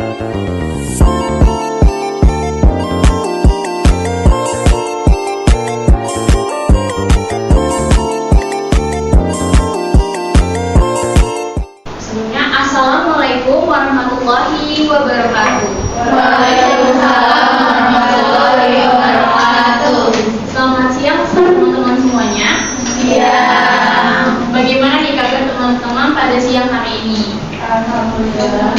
Sebelumnya, Assalamualaikum warahmatullahi wabarakatuh. Waalaikumsalam warahmatullahi wabarakatuh. Selamat siang teman-teman semuanya. Iya. Bagaimana nih kabar teman-teman pada siang hari ini? Alhamdulillah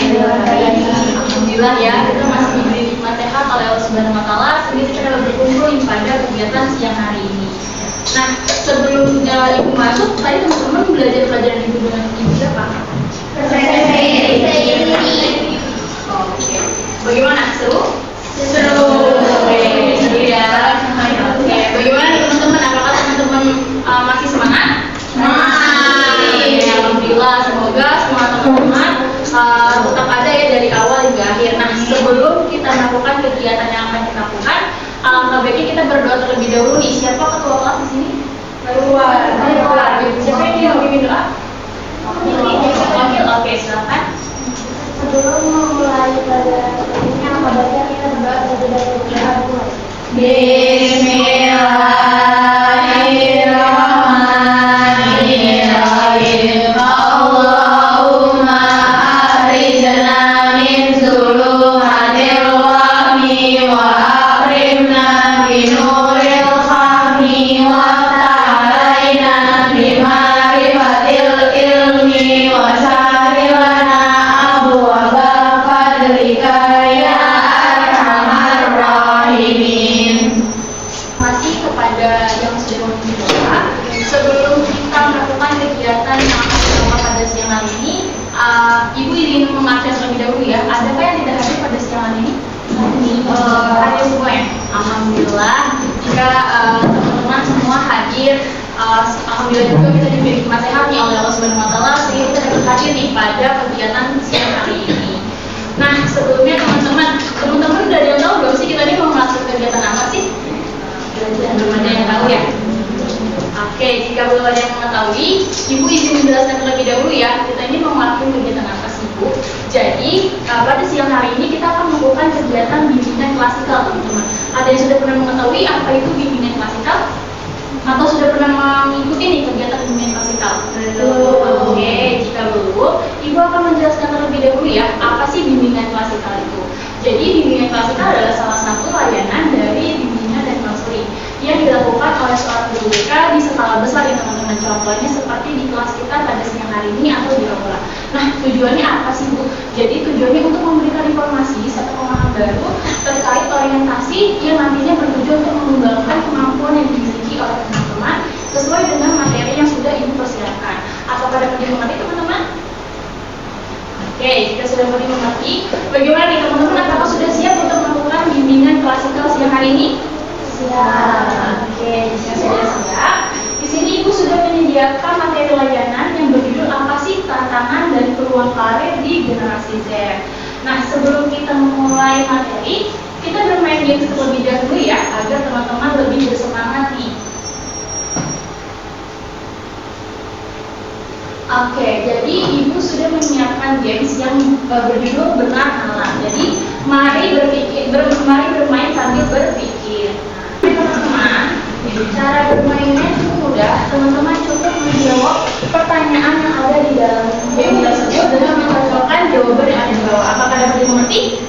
ya, kita masih diberi nikmat sehat oleh Allah Subhanahu wa taala sehingga kita dapat berkumpul pada kegiatan siang hari ini. Nah, sebelum ibu masuk, tadi teman-teman belajar pelajaran ibu dengan ibu siapa? Oke. Bagaimana? Seru? Seru. Oke, seru ya. Oke, bagaimana nih teman-teman? Apakah teman-teman masih semangat? Oke, alhamdulillah. Semoga semua teman-teman tetap ada ya dari awal hingga akhir. Nah, sebelum kita melakukan kegiatan yang akan kita lakukan, alangkah baiknya kita berdoa terlebih dahulu nih. Siapa ketua kelas di sini? Keluar. Siapa yang mau bimbing doa? Oke, silakan. Sebelum memulai pelajaran ini, apa baiknya kita berdoa terlebih dahulu. Bismillahirrahmanirrahim. Allahumma akhrijna min zulumatil wahmi wa akrimna binuril fahmi wa ta'alaina bima'rifatil ilmi wa syahrilana abwaaba fadlika ya arhamar rahimin. Masih kepada yang sudah memimpin doa. Sebelum kita melakukan kegiatan yang akan kita lakukan pada siang hari ini, ibu ingin mengabsen terlebih dahulu ya. Adakah yang tidak hadir pada siang hari ini? Hadir semua ya. Alhamdulillah. Jika teman-teman semua hadir, alhamdulillah juga kita diberi nikmat sehat nih oleh Allah Subhanahu wa taala sehingga kita dapat hadir nih pada kegiatan siang hari ini. Nah, sebelumnya teman-teman udah ada yang tahu belum sih kita ini mau melakukan kegiatan apa sih? Belum ada yang tahu ya? Oke, jika belum ada yang mengetahui, Ibu izin menjelaskan terlebih dahulu ya. Kita ini mau melakukan kegiatan apa sih, Bu? Jadi, pada siang hari ini kita akan melakukan kegiatan bimbingan klasikal, teman-teman. Ada yang sudah pernah mengetahui apa itu bimbingan klasikal? Atau sudah pernah mengikuti nih kegiatan bimbingan klasikal? Belum. Oke, jika belum, Ibu akan menjelaskan terlebih dahulu ya, apa sih bimbingan klasikal itu? Jadi, bimbingan klasikal adalah salah satu layanan dari bimbingan dan konseling yang dilakukan oleh seorang guru BK di skala besar ya teman-teman. Contohnya seperti di kelas kita pada siang hari ini atau di Robola. Nah, tujuannya apa sih, Bu? Jadi tujuannya untuk memberikan informasi serta pemahaman baru terkait orientasi yang nantinya bertujuan untuk mengembangkan kemampuan yang dimiliki oleh teman-teman sesuai dengan materi yang sudah Ibu persiapkan. Apakah dapat dimengerti teman-teman? Oke, jika sudah mau dimengerti, bagaimana nih teman-teman? Apakah sudah siap untuk melakukan bimbingan klasikal siang hari ini? Siap. Oke, jika sudah siap, di sini Ibu sudah menyediakan materi layanan yang berjudul apa sih tantangan dan peluang karir di generasi Z. Nah, sebelum kita memulai materi, kita bermain game terlebih dahulu ya, agar teman-teman lebih bersemangat nih. Oke, jadi Ibu sudah menyiapkan games yang berjudul benar salah. Jadi, mari bermain sambil berpikir. Teman-teman, cara bermainnya cukup mudah. Teman-teman cukup menjawab pertanyaan yang ada di dalam game tersebut dengan mencocokkan jawaban yang ada di bawah. Apakah dapat dimengerti?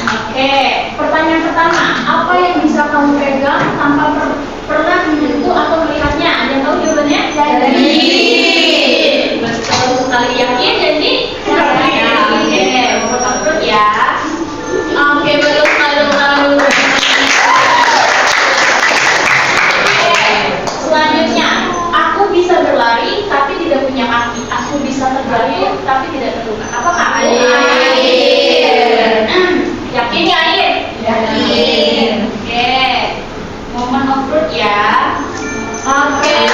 Oke, pertanyaan pertama, apa yang bisa kamu pegang tanpa pernah menyentuh atau melihatnya? Ada yang tahu jawabannya? Jadi. Betul sekali, yakin jadi? Oke, berikut ya. Oke, bagus sekali. Selanjutnya, aku bisa berlari tapi tidak punya kaki. Aku bisa terjatuh tapi tidak terluka. Apakah? Yakin ya, Ain? Yakin. Oke. Moment of truth ya. Oke.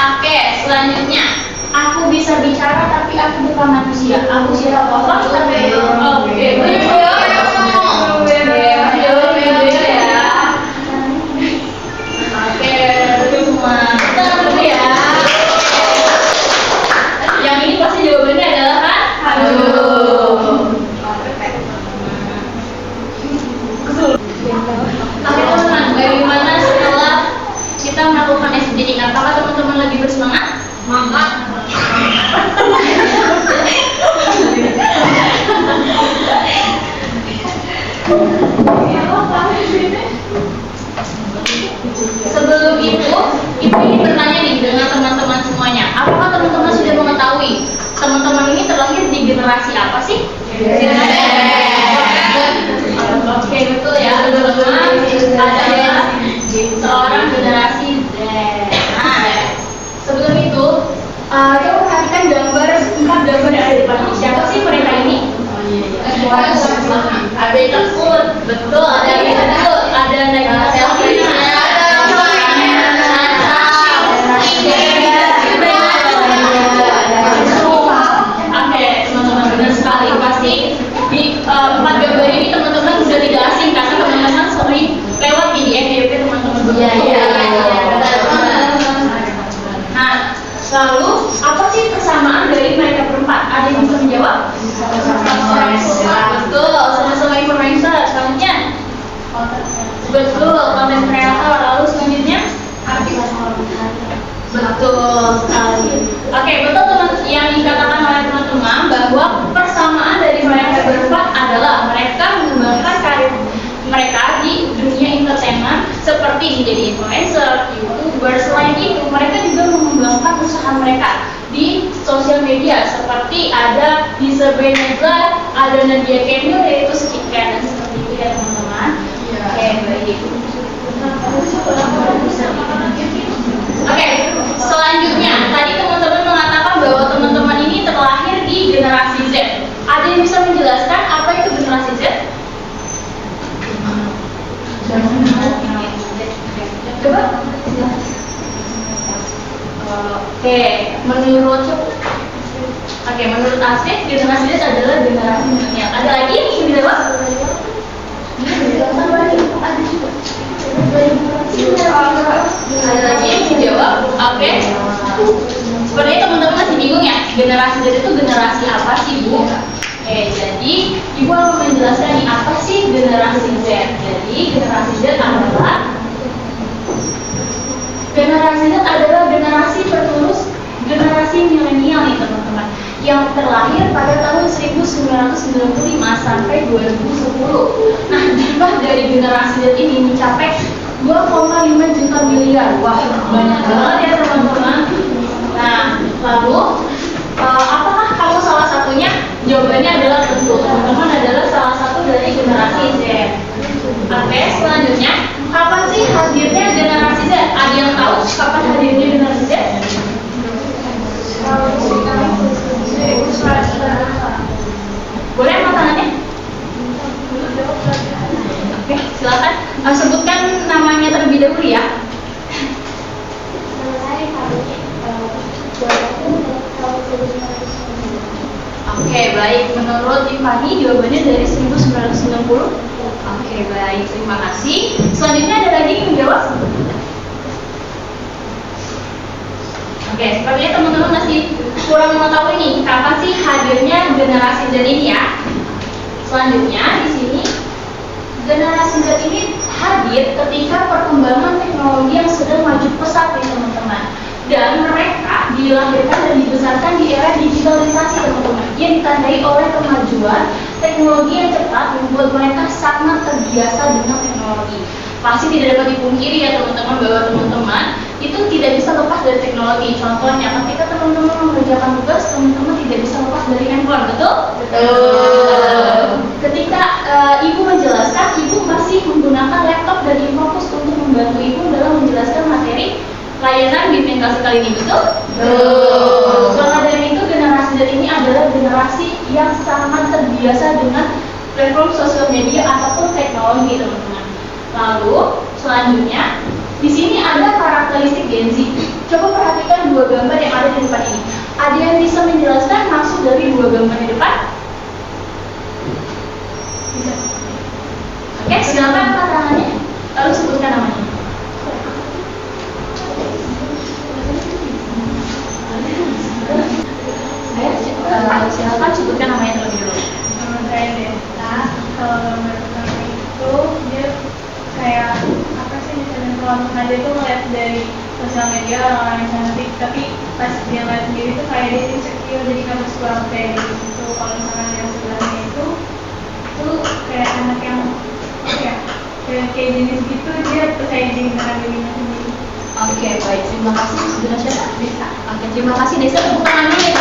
Oke, selanjutnya. Aku bisa bicara tapi aku bukan manusia. Aku siapa? Oke, semua. Yang ini pasti jawabannya adalah kan? Sebelum itu, ibu ini bertanya nih dengan teman-teman semuanya. Apakah teman-teman sudah mengetahui teman-teman ini terlahir di generasi apa sih? Oke, betul ya, teman-teman. Adalah seorang generasi Z. Nah, sebelum itu, coba perhatikan empat gambar yang ada di depan ini. Siapa sih mereka ini? Ada yang takut, betul. Ada yang takut, ada Nagita Slavina, Oke, teman-teman benar sekali. Pasti di empat gambar ini teman-teman sudah tidak asing karena teman-teman sering lewat di FYP teman-teman. Iya. Nah, lalu apa sih persamaan dari mereka berempat? Ada yang bisa menjawab? Betul, sama-sama influencer. Selanjutnya, betul, konten kreator. Lalu selanjutnya, betul sekali. Oke, betul teman yang dikatakan oleh teman-teman bahwa persamaan dari mereka berempat adalah mereka mengembangkan karir mereka di dunia entertainment seperti menjadi influencer, YouTuber. Selain itu, mereka juga mengembangkan usaha mereka di sosial media seperti ada di Sebeneza, ada Nadia Kemil yaitu skincare dan seperti itu ya teman-teman. Oke, baik. Oke, selanjutnya tadi teman-teman mengatakan bahwa teman-teman ini terlahir di generasi Z. Ada yang bisa menjelaskan apa itu generasi Z? Coba. Menurut Asif, generasi Z adalah generasi milenial. Ada lagi yang ingin dijawab? Ada lagi yang dijawab? Oke. Sepertinya teman-teman masih bingung ya, generasi Z itu generasi apa sih, Bu? Jadi Ibu akan menjelaskan nih apa sih generasi Z. Jadi generasi Z adalah generasi penerus generasi milenial nih teman-teman, yang terlahir pada tahun 1995 sampai 2010. Nah, jumlah dari generasi Z ini mencapai 2,5 juta miliar. Wah, banyak banget ya teman-teman. Nah, lalu apakah kamu salah satunya? Jawabannya adalah tentu teman-teman adalah salah satu dari generasi Z. Oke, selanjutnya, kapan sih hadirnya generasi Z? Ada yang tahu kapan hadirnya generasi Z? Boleh angkat tangannya? Oke, silakan. Sebutkan namanya terlebih dahulu ya. Oke, baik. Menurut Tiffany jawabannya dari 1990. Oke, baik. Terima kasih. Selanjutnya ada lagi yang menjawab? Oke, sepertinya teman-teman masih kurang mengetahui nih kapan sih hadirnya generasi Z ini ya. Selanjutnya di sini generasi Z ini hadir ketika perkembangan teknologi yang sedang maju pesat nih teman-teman. Dan mereka dilahirkan dan dibesarkan di era digitalisasi teman-teman, yang ditandai oleh kemajuan teknologi yang cepat membuat mereka sangat terbiasa dengan teknologi. Pasti tidak dapat dipungkiri ya teman-teman bahwa teman-teman itu tidak bisa lepas dari teknologi. Contohnya ketika teman-teman mengerjakan tugas, teman-teman tidak bisa lepas dari handphone, betul? Betul. Ketika ibu menjelaskan, ibu masih menggunakan laptop dan infocus untuk membantu ibu dalam menjelaskan materi layanan bimbing kelas kali ini, betul? Betul. Maka dari itu generasi Z ini adalah generasi yang sangat terbiasa dengan platform sosial media ataupun teknologi teman-teman. Lalu selanjutnya di sini ada karakteristik Gen Z. Coba perhatikan dua gambar yang ada di depan ini. Ada yang bisa menjelaskan maksud dari dua gambar di depan? Bisa. Oke, silakan angkat tangannya. Lalu sebutkan namanya. Silakan sebutkan namanya terlebih dulu. Nama saya Desta. Kalau gambar pertama itu dia kayak apa sih misalnya kalau dia tuh ngeliat dari sosial media orang-orang yang cantik, tapi pas dia ngeliat sendiri tuh kayak dia insecure, jadi kamu kurang pede gitu. Kalau misalkan yang sebelahnya itu kayak anak yang kayak jenis gitu, dia percaya diri dengan dirinya sendiri. Oke, baik, terima kasih. Sudah siapa? Desa. Oke, terima kasih Desa. Tepuk tangannya ya.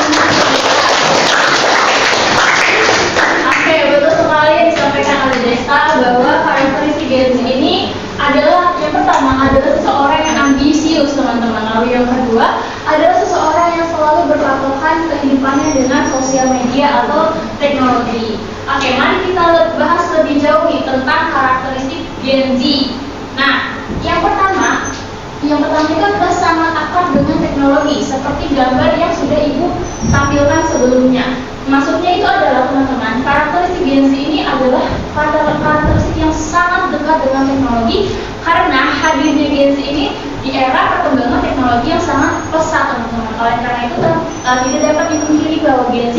Oke, betul sekali yang disampaikan oleh Desa bahwa karakteristik Gen Z ini adalah yang pertama adalah seseorang yang ambisius, teman-teman. Lalu yang kedua adalah seseorang yang selalu berpatokan kehidupannya dengan sosial media atau teknologi. Oke, mari kita bahas lebih jauh nih tentang karakteristik Gen Z. Nah, yang pertama itu adalah sangat akrab dengan teknologi, seperti gambar yang sudah Ibu tampilkan sebelumnya. Maksudnya itu adalah, teman-teman, karakteristik Gen Z ini adalah karakteristik yang sangat dekat dengan teknologi, karena hadirnya Gen Z ini di era perkembangan teknologi yang sangat pesat, teman-teman. Oleh karena itu tidak dapat dipungkiri bahwa Gen Z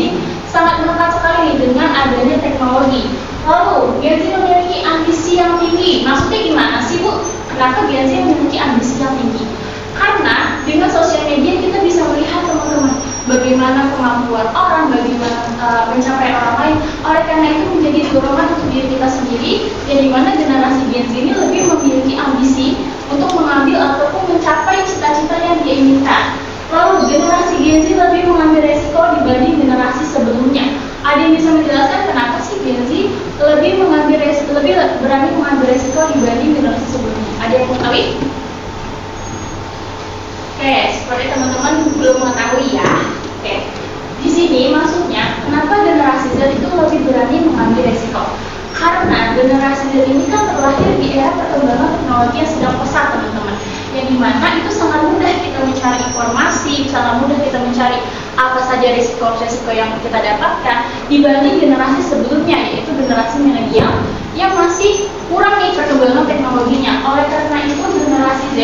sangat melekat sekali nih dengan adanya teknologi. Lalu Gen Z memiliki ambisi yang tinggi. Maksudnya gimana sih, Bu? Kenapa Gen Z memiliki ambisi yang tinggi? Karena dengan sosial media kita bisa melihat, teman-teman, bagaimana kemampuan orang, bagaimana mencapai orang lain. Oleh karena itu menjadi dorongan untuk diri kita sendiri, yang dimana generasi Gen Z ini lebih memiliki ambisi untuk mengambil ataupun mencapai cita-cita yang dia inginkan. Lalu generasi Gen Z lebih mengambil resiko dibanding generasi sebelumnya. Ada yang bisa menjelaskan kenapa sih Gen Z lebih berani mengambil resiko dibanding generasi sebelumnya? Ada yang mengetahui? Oke, seperti teman-teman belum mengetahui ya. Oke, di sini maksudnya kenapa generasi Z itu lebih berani mengambil resiko? Karena generasi Z ini kan terlahir di era perkembangan teknologi yang sedang pesat, teman-teman. Yang dimana itu sangat mudah kita mencari informasi, sangat mudah kita mencari apa saja risiko-risiko yang kita dapatkan dibanding generasi sebelumnya, yaitu generasi milenial yang masih kurang nih perkembangan teknologinya. Oleh karena itu generasi Z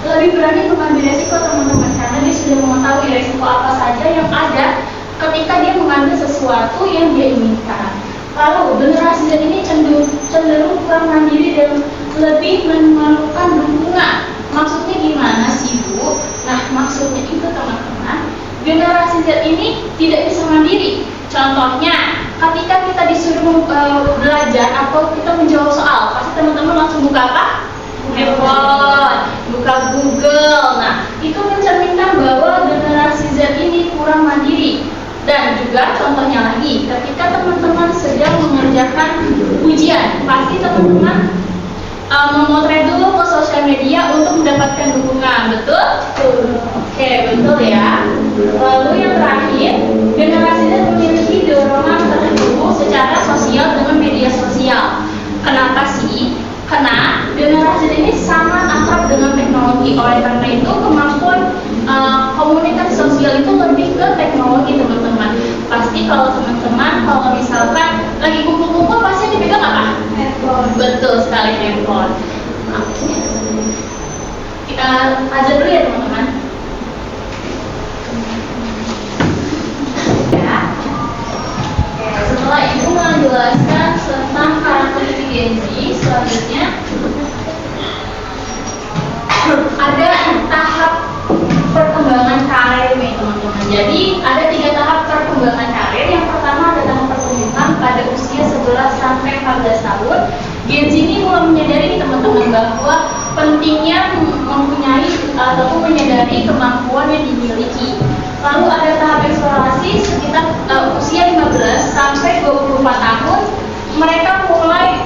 lebih berani mengambil resiko, teman-teman, karena dia sudah mengetahui resiko apa saja yang ada ketika dia mengambil sesuatu yang dia inginkan. Lalu generasi Z ini cenderung kurang mandiri dan lebih memerlukan dukungan. Maksudnya gimana sih, Bu? Nah, maksudnya itu, teman-teman, generasi Z ini tidak bisa mandiri. Contohnya, ketika kita disuruh belajar atau kita menjawab soal, pasti teman-teman langsung buka apa? Handphone, buka Google. Nah, itu mencerminkan bahwa generasi Z ini kurang mandiri. Dan juga contohnya lagi, ketika teman-teman sedang mengerjakan ujian, pasti teman-teman memotret dulu ke sosial media untuk mendapatkan dukungan, betul? Oke, betul ya. Lalu yang terakhir, generasi Z memiliki dorongan terhubung secara sosial dengan media sosial. Kenapa sih? Karena generasi Z ini sangat akrab dengan teknologi. Oleh karena itu kemampuan komunikasi sosial itu lebih ke teknologi, teman-teman. Pasti kalau teman-teman misalkan lagi kumpul-kumpul pasti dipegang apa? Handphone. Betul sekali, handphone. Kita ajar dulu ya, teman-teman. Ya. Oke, setelah itu menjelaskan tentang karakteristik Gen Z, selanjutnya ada tahap perkembangan karir nih, teman-teman. Jadi ada 3 tahap perkembangan karir. Yang pertama adalah pertumbuhan pada usia 11 sampai 14 tahun. Gen Z ini mulai menyadari, teman-teman, bahwa pentingnya mempunyai ataupun menyadari kemampuan yang dimiliki. Lalu ada tahap eksplorasi sekitar usia 15 sampai 24 tahun. Mereka mulai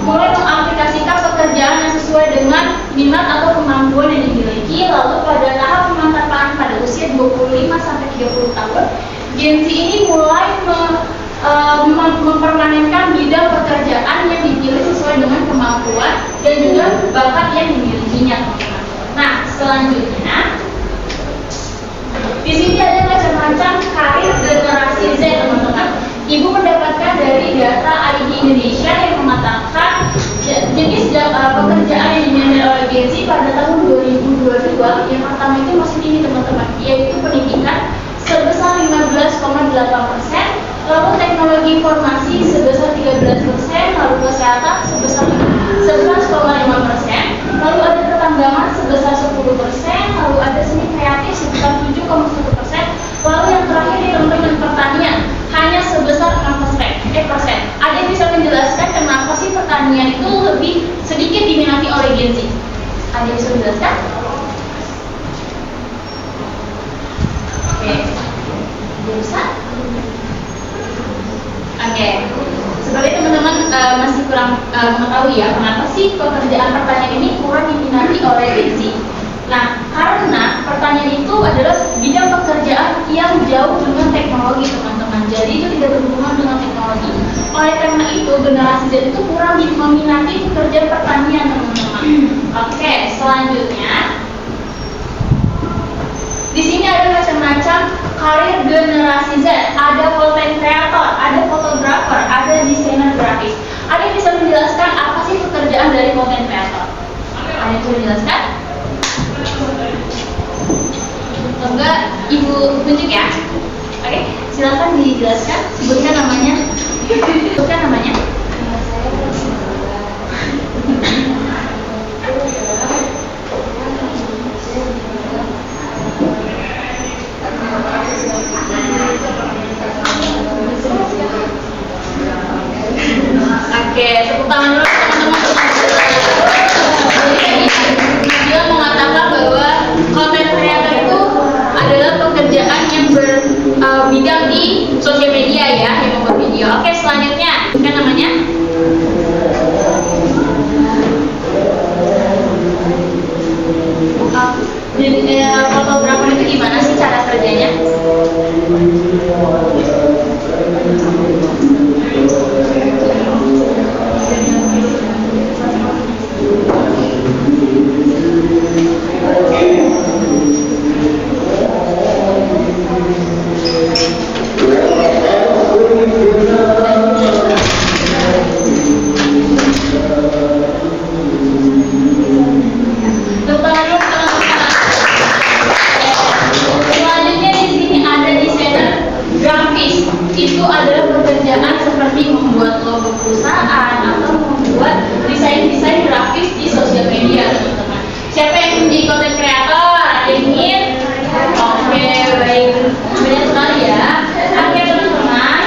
mengaplikasikan pekerjaan yang sesuai dengan minat atau kemampuan yang dimiliki. Lalu pada tahap pemantapan pada usia 25 sampai 30 tahun, Gen Z ini mulai mempermanenkan bidang pekerjaan yang dipilih sesuai dengan kemampuan dan juga bakat yang dimilikinya, teman-teman. Nah, selanjutnya di sini ada macam-macam karir generasi Z, teman-teman. Ibu mendapatkan dari data ID Indonesia yang mengatakan jenis pekerjaan yang dimiliki oleh Gen Z pada tahun 2022 yang pertama itu masih tinggi, teman-teman, yaitu pendidikan sebesar 15,8%, lalu teknologi informasi sebesar 13%, lalu kesehatan sebesar 11,5%, lalu ada pertambangan sebesar 10%, lalu ada seni kreatif sebesar 7,5%, 7,1%. Lalu yang terakhir nih teman-teman, pertanian hanya sebesar 6%. Ada yang bisa menjelaskan kenapa sih pertanian itu lebih sedikit diminati oleh Gen Z? Ada yang bisa menjelaskan? Oke, bisa? Oke, seperti teman-teman masih kurang mengetahui ya, kenapa sih pekerjaan pertanian ini kurang diminati oleh Gen Z? Nah, karena pertanian itu adalah bidang pekerjaan yang jauh dengan teknologi, teman-teman. Jadi itu tidak berhubungan dengan teknologi. Oleh karena itu, generasi Z itu kurang diminati pekerjaan pertanian, teman-teman. Oke, selanjutnya di sini ada macam-macam karir generasi Z. Ada content creator, ada fotografer, ada desainer grafis. Ada yang bisa menjelaskan apa sih pekerjaan dari content creator? Ada yang bisa menjelaskan? Enggak, Ibu tunjuk ya. Oke, silakan dijelaskan. Sebutkan namanya. Sebutkan namanya. Oke, tepuk tangan dulu teman-teman. Dia mengatakan bahwa content creator itu adalah pekerjaan yang berbidang di sosial media ya, yang membuat video. Oke, selanjutnya, kan namanya? Jadi fotografer itu gimana sih cara kerjanya? Itu adalah pekerjaan seperti membuat logo perusahaan atau membuat desain-desain grafis di sosial media, teman-teman. Siapa yang menjadi content creator? Ada yang ingin? Oke, baik, banyak sekali ya. Oke teman-teman.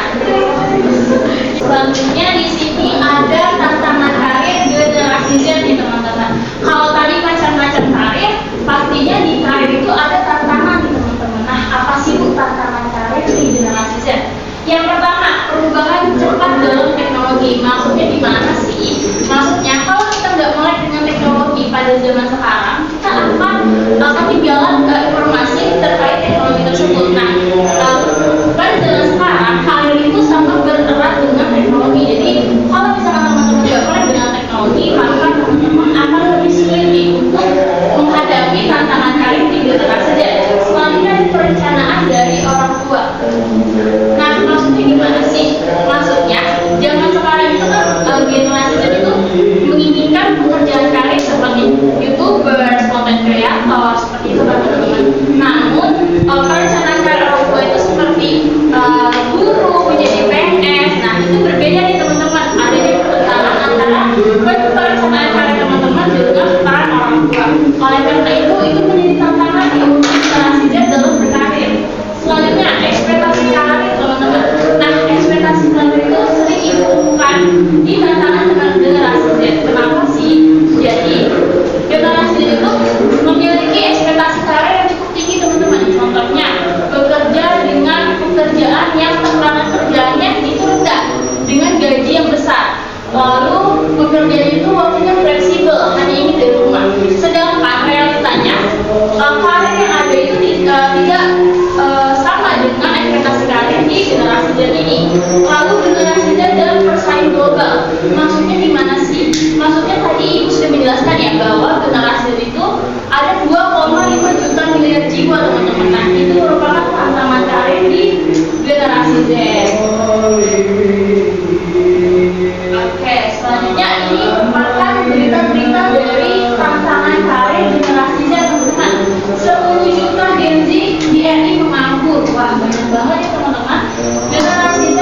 Selanjutnya di sini ada tantangan karir generasi Z nih teman-teman. Kalau tadi macam-macam karir, pastinya di karir itu ada tantangan nih teman-teman. Nah, apa sih Bu tantangan karir di generasi Z? Yang pertama, perubahan cepat dalam teknologi. Maksudnya gimana sih? Maksudnya kalau kita nggak mulai dengan teknologi pada zaman sekarang, kita akan ketinggalan informasi terkait teknologi tersebut. Nah, pada zaman sekarang, karir itu sangat bererat dengan teknologi. Jadi, kalau misalkan teman-teman nggak mulai dengan teknologi, maka teman-teman akan lebih sulit nih untuk menghadapi tantangan karir di generasi Z. Selanjutnya, perencanaan dari orang tua. Nah, maksudnya gimana sih? Maksudnya, zaman sekarang itu kan generasi Z itu menginginkan pekerjaan karir seperti YouTuber, content creator, seperti itu kan teman-teman. Namun, perencanaan karir orang tua itu seperti guru, menjadi PNS. Nah, itu berbeda nih teman-teman. Ada di pertentangan antara perencanaan karir teman-teman dengan peran orang tua. Oleh karena itu menjadi tantangan di generasi Z dalam berkarir. Selanjutnya, ekspektasi karir teman-teman. Nah, ekspektasi karir itu sering ditemukan di tantangan generasi Z. Kenapa sih? Jadi, generasi Z itu memiliki ekspektasi karir yang cukup tinggi teman-teman. Contohnya, bekerja dengan pekerjaan yang tekanan kerjanya itu rendah dengan gaji yang besar. Lalu pekerjaan itu waktunya fleksibel, hanya ingin dari rumah. Sedangkan realitanya karir yang ada itu tidak sama dengan ekspektasi karir di generasi Z ini. Lalu generasi Z dalam persaing global, maksudnya gimana sih? Maksudnya tadi Ibu sudah menjelaskan ya bahwa generasi Z itu ada 2,5 juta miliar jiwa teman-teman. Nah, itu merupakan tantangan karir di generasi Z. Oke, selanjutnya ini merupakan berita-berita dari tantangan karir generasi Z teman-teman. 10 juta Gen Z di RI menganggur. Wah, banyak banget ya teman-teman. Generasi Z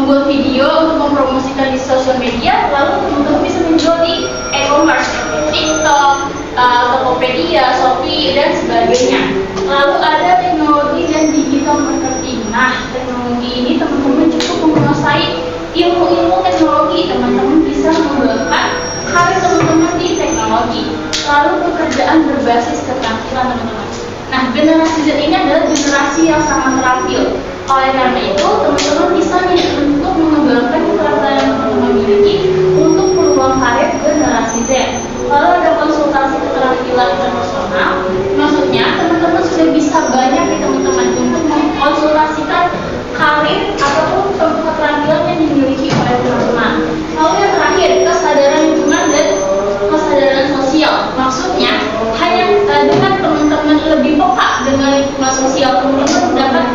membuat video untuk mempromosikan di sosial media, lalu teman-teman bisa menjual di e-commerce seperti TikTok, Tokopedia, Shopee, dan sebagainya. Lalu ada teknologi dan digital marketing. Nah, teknologi ini teman-teman cukup menguasai ilmu-ilmu teknologi, teman-teman bisa mengembangkan karir teman-teman di teknologi. Lalu pekerjaan berbasis keterampilan teman-teman. Nah, generasi Z ini adalah generasi yang sangat terampil. Oleh karena itu, teman-teman bisa nih untuk mengembangkan keterampilan yang teman-teman miliki untuk peluang karir generasi Z. Lalu ada konsultasi keterampilan internasional, maksudnya teman-teman sudah bisa banyak nih teman-teman untuk mengkonsultasikan karir ataupun keterampilan yang dimiliki oleh teman-teman. Lalu yang terakhir, kesadaran lingkungan dan kesadaran sosial. Maksudnya hanya dengan teman-teman lebih peka dengan lingkungan sosial, teman-teman dapat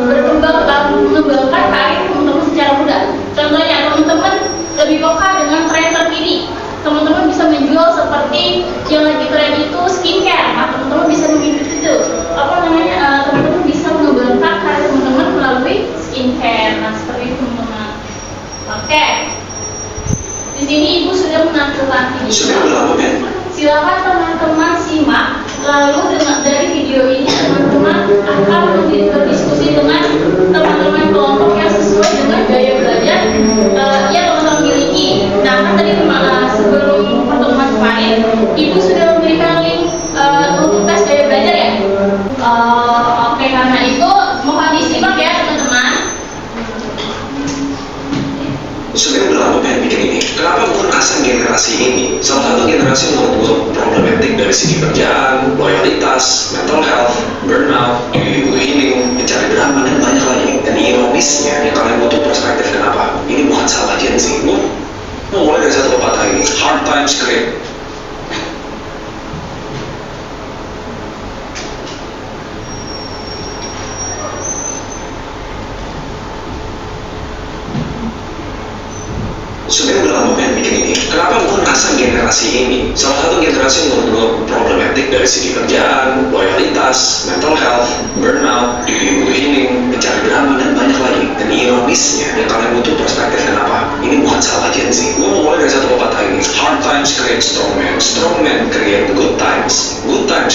berkembang dan mengembangkan karir teman-teman secara mudah. Contohnya teman-teman lebih peka dengan tren terkini. Teman-teman bisa menjual seperti yang lagi tren itu skincare. Nah, teman-teman bisa mengikuti itu. Teman-teman bisa mengembangkan karir teman-teman melalui skincare. Nah, seperti itu teman-teman. Oke. Di sini Ibu sudah menampilkan video. Silakan teman-teman simak. Lalu dari video ini teman-teman akan berdiskusi dengan teman-teman kelompok yang sesuai dengan gaya belajar yang teman-teman miliki. Nah, kan tadi sebelum pertemuan kemarin, Ibu sudah memberikan link untuk tes gaya belajar ya. Oke, karena itu mohon disimak ya teman-teman. Sebenarnya udah lama pengen bikin ini. Kenapa gue merasa generasi ini salah satu generasi yang menurut gue problematik dari segi kerjaan, loyalitas, mental health, burnout, butuh healing, mencari drama, dan banyak lagi. Dan ironisnya, yang kalian butuh perspektif kenapa? Ini bukan salah Gen Z. Gue mau mulai dari satu pepatah ini. Hard times create sebenarnya udah lama pengen bikin ini. Kenapa gue merasa generasi ini salah satu generasi yang menurut gue problematik dari segi kerjaan, loyalitas, mental health, burnout, butuh healing, mencari drama, dan banyak lagi. Dan ironisnya, yang kalian butuh perspektif kenapa? Ini bukan salah Gen Z. Gue mau mulai dari satu pepatah ini. Hard times create strong men create good times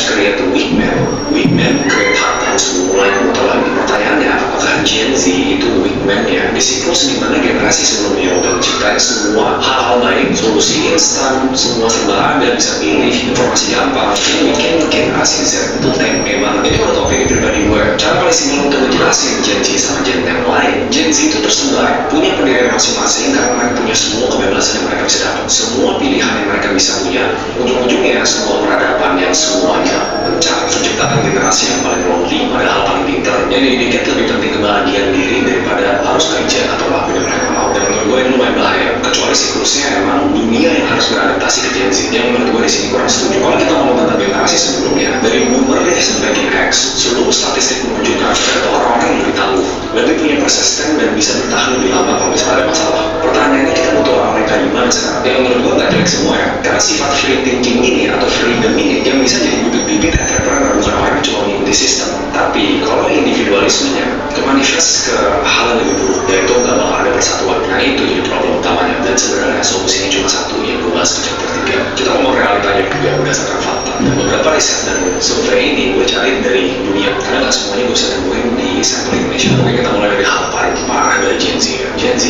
create weak men create hard times. Mulai muter lagi. Pertanyaannya, apakah Gen Z itu weak man ya? Di siklus dimana generasi sebelumnya udah menciptakan semua hal-hal baik, solusi instan, semua serba ada, bisa pilih, informasi gampang. Ini bikin generasi Z itu tempe banget. Ini menurut opini pribadi gue. Cara paling simpel untuk menjelaskan Gen Z sama Gen yang lain, Gen Z itu tersebar, punya pendirian masing-masing karena mereka punya semua kebebasan yang mereka bisa dapat, semua pilihan yang mereka bisa punya. Ujung-ujungnya semua peradaban yang semuanya mencari menciptakan generasi yang paling lonely, padahal paling pintar. Yang dikit lebih penting kebahagiaan diri daripada harus kerja atau lakuin yang mereka mau. Dan menurut gue ini lumayan bahaya. Kecuali siklusnya emang dunia yang harus beradaptasi ke Gen Z. Yang menurut gue di sini kurang setuju. Kalau kita ngomong tentang generasi sebelumnya, dari boomer sampai Gen X, seluruh statistik menunjukkan mereka itu orang-orang yang lebih tangguh, lebih punya persisten dan bisa bertahan lebih lama kalau misalnya ada masalah. Pertanyaannya, kita butuh orang-orang kayak gimana sekarang? Yang menurut gue nggak jelek semua ya, karena sifat free thinking ini atau freedom ini yang bisa jadi bibit-bibit entrepreneur, bukan orang yang cuma mengikuti sistem. Tapi kalau individualismenya kemanifest ke hal yang lebih buruk, yaitu nggak bakal ada persatuan. Nah, itu jadi problem utamanya. Dan sebenarnya solusinya cuma satu, yang gue bahas di chapter 3. Kita ngomong realitanya juga berdasarkan fakta. Dan beberapa riset dan survei ini gue cari dari dunia, karena nggak semuanya gue bisa nemuin di sampel Indonesia. Oke, kita mulai dari hal paling parah dari Gen Z ya. Gen Z,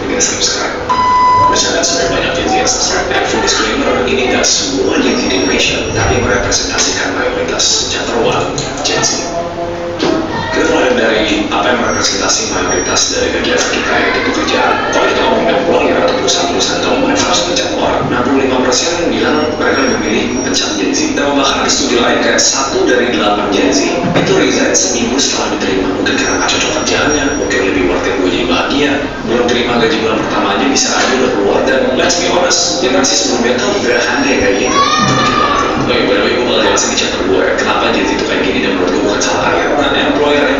ini subscribe. Bercanda sudah banyak Gen Z yang subscribe. Dan full disclaimer, ini nggak semua Gen Z di Indonesia, tapi merepresentasikan mayoritas. Chapter 1, Gen Z. Kita mulai dari apa yang merepresentasi mayoritas dari kegiatan kita, yaitu pekerjaan. Kalau kita ngomongin employer atau perusahaan-perusahaan kamu harus pencet orang, 65% bilang mereka lebih memilih pencet Gen Z. Dan bahkan di studi lain kayak 1 dari 8 Gen Z itu resign seminggu setelah diterima. Mungkin karena nggak cocok kerjaannya, mungkin lebih worth it gue jadi bahagia, belum terima gaji bulan pertama aja bisa aja udah keluar. Dan let's be honest, generasi sebelumnya tuh gak ada kayak gitu. Mungkin banget. Oke, by the way, gue bakal jelasin di chapter 2 kenapa Gen Z itu kayak gini dan menurut gue bukan salah kalian. Nah,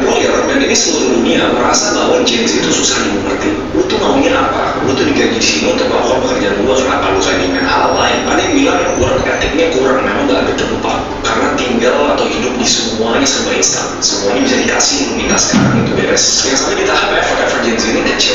employer dan ini seluruh dunia merasa bahwa Gen Z itu susah dimengerti. Lu tuh maunya apa? Lu tuh digaji di sini untuk melakukan pekerjaan lu, kenapa lu kayak ingin hal lain? Ada yang bilang work ethicnya kurang, memang gak ada tempat karena tinggal atau hidup di semuanya serba instan, semuanya bisa dikasih, nikah sekarang itu beres. Yang sampai di tahap effort Gen Z ini kecil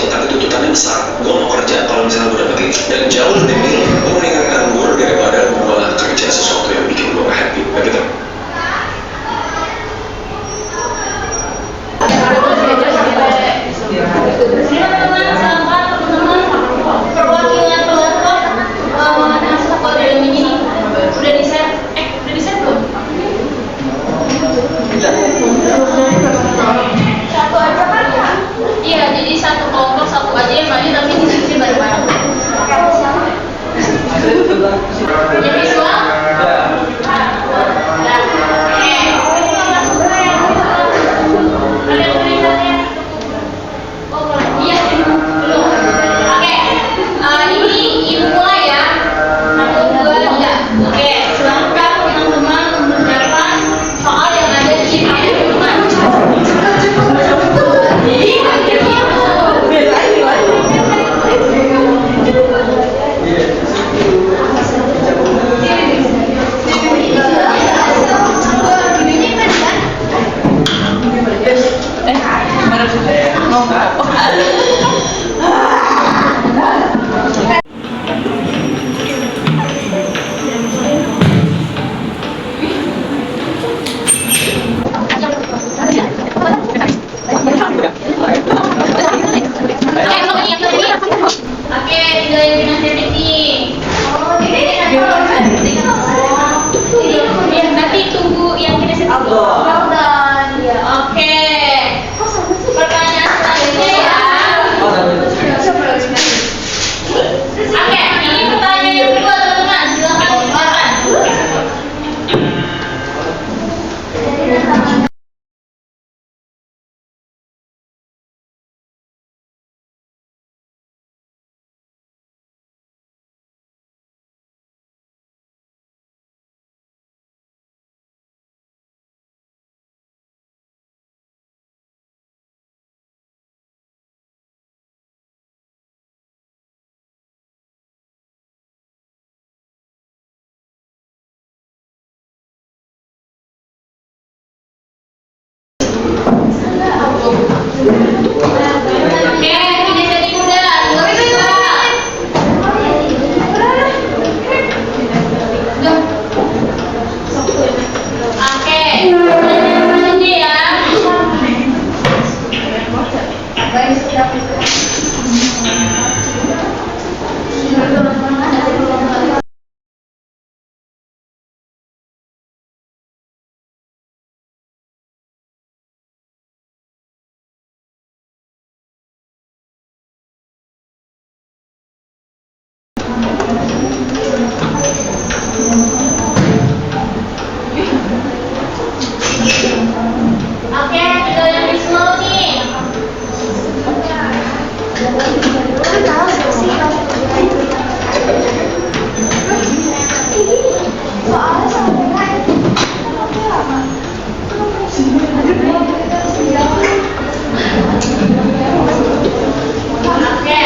Oke, tinggal yang dinasihatin nih. Nanti tunggu yang dinasihatin dulu. Oke. Pertanyaan selanjutnya ya. Oke, ini pertanyaan yang kedua teman-teman. Silakan. Oke, tidak jadi muda. Oke, ini ya. Oke, tinggal yang di slow nih. Oke.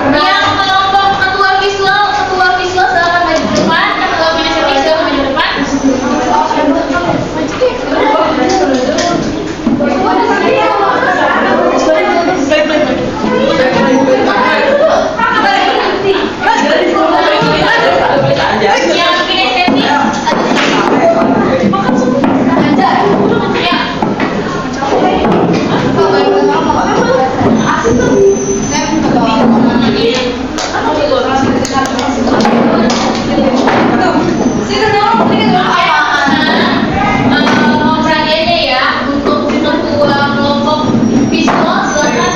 Yang kelompok ketua visual silakan maju ke depan. Ketua kinestetik silakan maju ke depan. Yang kinestetik perhatiannya ya, untuk ketua kelompok visual silakan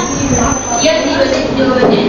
ya dibaca jawabannya.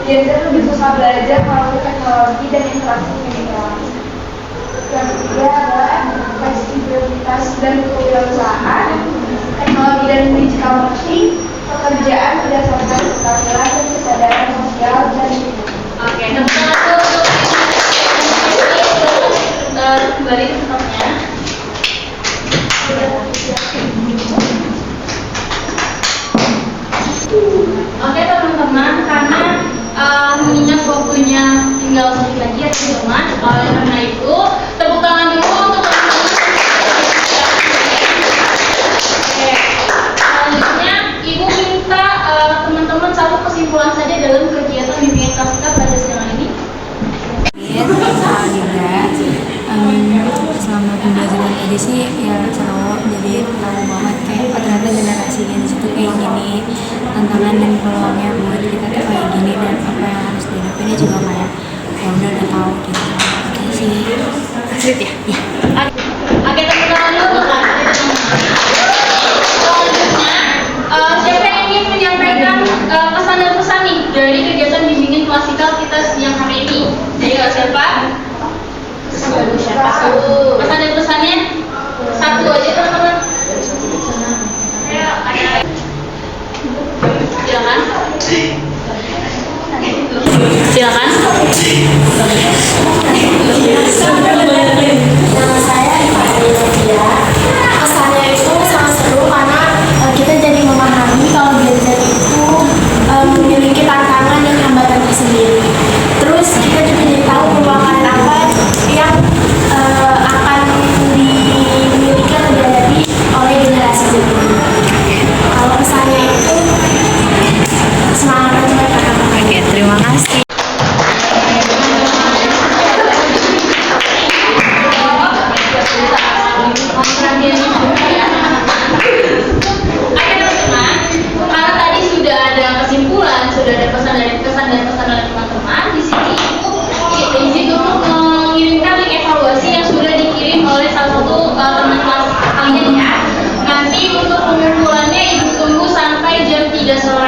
Gender lebih suka belajar melalui teknologi dan interaksi media. Yang ketiga adalah fleksibilitas dan kewirausahaan, teknologi dan digital marketing, pekerjaan berdasarkan keterampilan dan kesadaran sosial dan Oke, teman-teman. Oleh karena itu, tepuk tangan dulu untuk teman-teman. Oke, selanjutnya Ibu minta teman-teman satu kesimpulan saja dalam kegiatan bimbingan prasikap pada siang ini. Selama pembelajaran tadi sih ya seru, jadi tahu banget kayak oh, ternyata generasi Gen Z itu kayak gini, tantangan dan peluangnya buat kita tuh kayak gini, dan apa yang harus dihadapinnya juga kayak ya udah tahu gitu. Oke sih. Sulit ya? Iya. Oke, teman-teman dulu. Selanjutnya, siapa yang ingin menyampaikan pesan dan pesan nih dari kegiatan bimbingan klasikal kita siang hari ini? Jadi siapa? Pesan dan pesannya satu aja teman-teman. Silakan. Silakan. Nama saya Iva. Pesannya itu sangat seru karena kita jadi memahami kalau Gen Z itu memiliki tantangan dan hambatan tersendiri. Terus kita juga jadi tahu peluang apa yang akan dimiliki atau dihadapi oleh generasi Z ini. Kalau pesannya itu semangat aja kakak-kakak. Oke, terima kasih. Oke teman-teman, karena tadi sudah ada kesimpulan, sudah ada pesan dan pesan oleh teman-teman. Di sini Ibu izin untuk mengirimkan link evaluasi yang sudah dikirim oleh salah satu teman kelas kalian ya. Nanti untuk pengumpulannya Ibu tunggu sampai jam 3 sore.